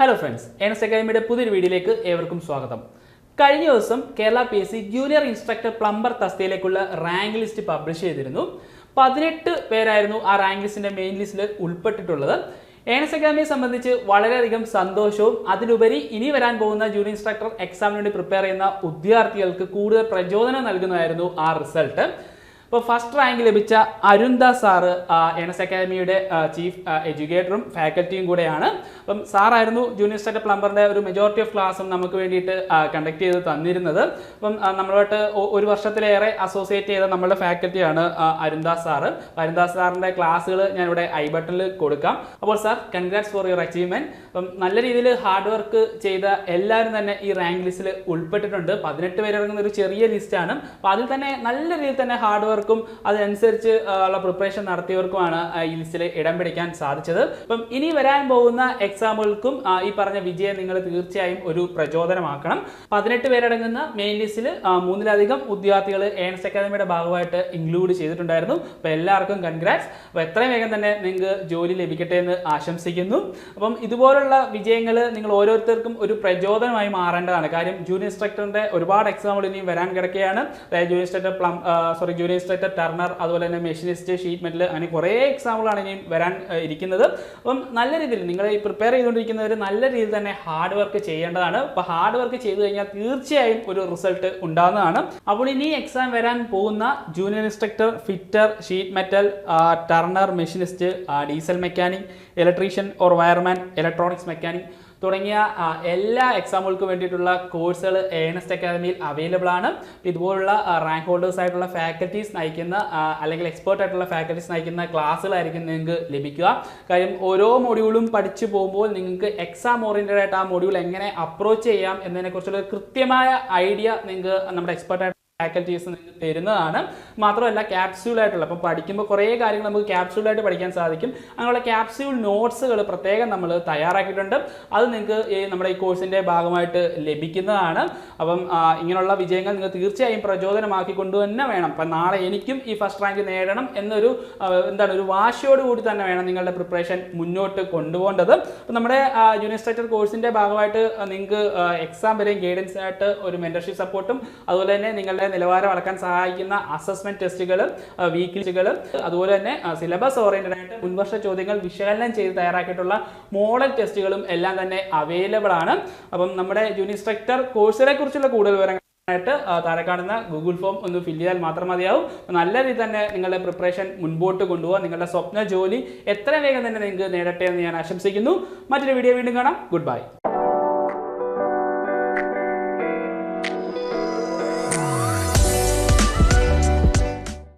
Hello friends, NS അക്കാദമിയുടെ പുതിയൊരു വീഡിയോയിലേക്ക് ഏവർക്കും സ്വാഗതം. കഴിഞ്ഞ ദിവസം Kerala PSC junior instructor plumber തസ്തികയിലേക്കുള്ള റാങ്ക് ലിസ്റ്റ് പബ്ലിഷ് ചെയ്തിരുന്നു. 18 പേരായിരുന്നു ആ റാങ്ക് ലിസ്റ്റിന്റെ മെയിൻ ലിസ്റ്റിൽ ഉൾപ്പെട്ടിട്ടുള്ളത്. എൻഎസ് അക്കാദമിയെ സംബന്ധിച്ച് വളരെയധികം സന്തോഷവും അതിലുപരി ഇനി വരാൻ പോകുന്ന ജൂനിയർ ഇൻസ്ട്രക്ടർ എക്സാമിന് വേണ്ടി പ്രിപ്പയർ ചെയ്യുന്ന ഉദ്യോഗാർത്ഥികൾക്ക് കൂടുതൽ പ്രചോദനം നൽകുന്നതായിരുന്നു ആ റിസൾട്ട്. ഇപ്പോൾ ഫസ്റ്റ് റാങ്ക് ലഭിച്ച അരുൺദാസ് സാറ് എൻഎസ് അക്കാദമിയുടെ ചീഫ് എഡ്യൂക്കേറ്ററും ഫാക്കൽറ്റിയും കൂടെയാണ്. അപ്പം സാറായിരുന്നു ജൂനിയർ ഇൻസ്ട്രക്ടർ പ്ലംബറിൻ്റെ ഒരു മെജോറിറ്റി ഓഫ് ക്ലാസ്സും നമുക്ക് വേണ്ടിയിട്ട് കണ്ടക്ട് ചെയ്ത് തന്നിരുന്നത്. അപ്പം നമ്മളുമായിട്ട് ഒരു വർഷത്തിലേറെ അസോസിയേറ്റ് ചെയ്ത നമ്മളുടെ ഫാക്കൽറ്റിയാണ് അരുൺദാസ് സാറ്. അരുൺദാസ് സാറിൻ്റെ ക്ലാസ്സുകൾ ഞാനിവിടെ ഐ ബട്ടണിൽ കൊടുക്കാം. അപ്പോൾ sir, congrats for your achievement. അപ്പം നല്ല രീതിയിൽ ഹാർഡ് വർക്ക് ചെയ്ത എല്ലാവരും തന്നെ ഈ റാങ്ക് ലിസ്റ്റിൽ ഉൾപ്പെട്ടിട്ടുണ്ട്. 18 പേരടങ്ങുന്ന ഒരു ചെറിയ ലിസ്റ്റാണ്. അപ്പോൾ അതിൽ തന്നെ നല്ല രീതിയിൽ തന്നെ ഹാർഡ് വർക്ക് അതനുസരിച്ച് ഉള്ള പ്രിപ്പറേഷൻ നടത്തിയവർക്കുമാണ് ഈ ലിസ്റ്റിൽ ഇടം പിടിക്കാൻ സാധിച്ചത്. അപ്പം ഇനി വരാൻ പോകുന്ന എക്സാമുകൾക്കും ഈ പറഞ്ഞ വിജയം നിങ്ങൾ തീർച്ചയായും ഒരു പ്രചോദനമാക്കണം. 18 പേരടങ്ങുന്ന മെയിൻ ലിസ്റ്റിൽ 3-ലധികം ഉദ്യോഗാർത്ഥികൾ എൻഎസ് അക്കാദമിയുടെ ഭാഗമായിട്ട് ഇൻക്ലൂഡ് ചെയ്തിട്ടുണ്ടായിരുന്നു. അപ്പോൾ എല്ലാവർക്കും കൺഗ്രാറ്റ്സ്. അപ്പോൾ എത്രയും വേഗം തന്നെ നിങ്ങൾക്ക് ജോലി ലഭിക്കട്ടെ എന്ന് ആശംസിക്കുന്നു. അപ്പം ഇതുപോലുള്ള വിജയങ്ങൾ നിങ്ങൾ ഓരോരുത്തർക്കും ഒരു പ്രചോദനമായി മാറേണ്ടതാണ്. കാര്യം ജൂനിയർ ഇൻസ്ട്രക്ടറിന്റെ ഒരുപാട് എക്സാമുകൾ ഇനിയും വരാൻ കിടക്കുകയാണ്. അതായത് ജൂനിയർ ഇൻസ്ട്രക്ടർ ടർണർ, അതുപോലെ തന്നെ മെഷീനിസ്റ്റ്, ഷീറ്റ് മെറ്റൽ, അങ്ങനെ കുറേ എക്സാമുകളാണ് ഇനിയും വരാൻ ഇരിക്കുന്നത്. അപ്പം നല്ല രീതിയിൽ നിങ്ങൾ ഈ പ്രിപ്പയർ ചെയ്തുകൊണ്ടിരിക്കുന്നവർ നല്ല രീതിയിൽ തന്നെ ഹാർഡ് വർക്ക് ചെയ്യേണ്ടതാണ്. അപ്പോൾ ഹാർഡ് വർക്ക് ചെയ്തു കഴിഞ്ഞാൽ തീർച്ചയായും ഒരു റിസൾട്ട് ഉണ്ടാകുന്നതാണ്. അപ്പോൾ ഇനി എക്സാം വരാൻ പോകുന്ന junior instructor, fitter, sheet metal, Turner, machinist, diesel mechanic, electrician or wireman, electronics mechanic തുടങ്ങിയ എല്ലാ എക്സാമുകൾക്കും വേണ്ടിയിട്ടുള്ള കോഴ്സുകൾ എൻഎസ് അക്കാദമിയിൽ അവൈലബിൾ ആണ്. ഇതുപോലുള്ള റാങ്ക് ഹോൾഡേഴ്സ് ആയിട്ടുള്ള ഫാക്കൽറ്റീസ് നയിക്കുന്ന അല്ലെങ്കിൽ എക്സ്പേർട്ട് ആയിട്ടുള്ള ഫാക്കൽറ്റീസ് നയിക്കുന്ന ക്ലാസ്സുകളായിരിക്കും നിങ്ങൾക്ക് ലഭിക്കുക. കാര്യം ഓരോ മൊഡ്യൂളും പഠിച്ചു പോകുമ്പോൾ നിങ്ങൾക്ക് എക്സാം ഓറിയൻറ്റഡ് ആയിട്ട് ആ മൊഡ്യൂൾ എങ്ങനെ അപ്രോച്ച് ചെയ്യാം എന്നതിനെക്കുറിച്ചുള്ള കൃത്യമായ ഐഡിയ നിങ്ങൾക്ക് നമ്മുടെ എക്സ്പേർട്ട് ഫാക്കൽറ്റീസ് നിങ്ങൾക്ക് തരുന്നതാണ്. മാത്രമല്ല ക്യാപ്സ്യൂളായിട്ടുള്ള, അപ്പം പഠിക്കുമ്പോൾ കുറേ കാര്യങ്ങൾ നമുക്ക് ക്യാപ്സ്യൂളായിട്ട് പഠിക്കാൻ സാധിക്കും. അങ്ങനെയുള്ള ക്യാപ്സ്യൂൾ നോട്ട്സുകൾ പ്രത്യേകം നമ്മൾ തയ്യാറാക്കിയിട്ടുണ്ട്. അത് നിങ്ങൾക്ക് നമ്മുടെ ഈ കോഴ്സിൻ്റെ ഭാഗമായിട്ട് ലഭിക്കുന്നതാണ്. അപ്പം ഇങ്ങനെയുള്ള വിജയങ്ങൾ നിങ്ങൾ തീർച്ചയായും പ്രചോദനമാക്കിക്കൊണ്ട് തന്നെ വേണം. അപ്പം നാളെ എനിക്കും ഈ ഫസ്റ്റ് റാങ്ക് നേടണം എന്നൊരു ഒരു വാശിയോട് കൂടി തന്നെ വേണം നിങ്ങളുടെ പ്രിപ്പറേഷൻ മുന്നോട്ട് കൊണ്ടുപോകേണ്ടത്. അപ്പം നമ്മുടെ ജൂനിയർ ഇൻസ്ട്രക്ടർ കോഴ്സിൻ്റെ ഭാഗമായിട്ട് നിങ്ങൾക്ക് എക്സാം വരെയും ഗൈഡൻസ് ആയിട്ട് ഒരു മെന്റർഷിപ്പ് സപ്പോർട്ടും, അതുപോലെ തന്നെ നിങ്ങളുടെ നിലവാരം അളക്കാൻ സഹായിക്കുന്ന അസസ്മെന്റ് ടെസ്റ്റുകൾ, വീക്കിലികൾ, അതുപോലെ തന്നെ സിലബസ് ഓറിയന്റഡ് ആയിട്ട് മുൻവർഷ ചോദ്യങ്ങൾ വിശകലനം ചെയ്ത് തയ്യാറാക്കിയിട്ടുള്ള മോഡൽ ടെസ്റ്റുകളും എല്ലാം തന്നെ അവൈലബിൾ ആണ്. അപ്പം നമ്മുടെ ജൂനിയർ ഇൻസ്ട്രക്ടർ കോഴ്സിനെ കുറിച്ചുള്ള കൂടുതൽ വിവരങ്ങളായിട്ട് താഴെ കാണുന്ന ഗൂഗിൾ ഫോം ഒന്ന് ഫില്ല് ചെയ്താൽ മാത്രം മതിയാവും. നല്ല രീതിയിൽ തന്നെ നിങ്ങളുടെ പ്രിപ്പറേഷൻ മുൻപോട്ട് കൊണ്ടുപോകാൻ, നിങ്ങളുടെ സ്വപ്ന ജോലി എത്ര വേഗം തന്നെ നിങ്ങൾക്ക് നേടട്ടെ എന്ന് ഞാൻ ആശംസിക്കുന്നു. മറ്റൊരു വീഡിയോ വീണ്ടും കാണാം. Good bye.